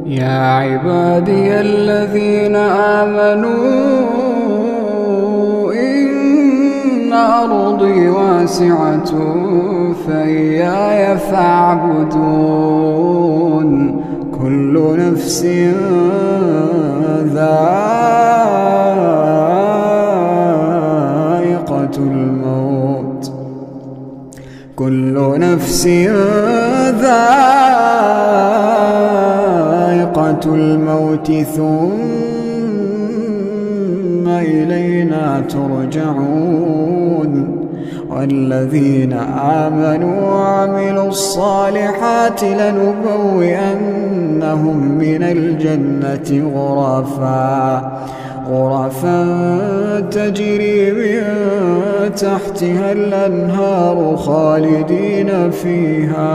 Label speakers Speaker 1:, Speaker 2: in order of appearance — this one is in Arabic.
Speaker 1: يا عبادي الذين آمنوا إن أرضي واسعة فإياي فاعبدون. كل نفس ذائقة الموت، كل نفس ذائقة الموت ثم إلينا ترجعون. والذين آمنوا وعملوا الصالحات لنبوئنهم من الجنة غرفا تجري من تحتها الأنهار خالدين فيها.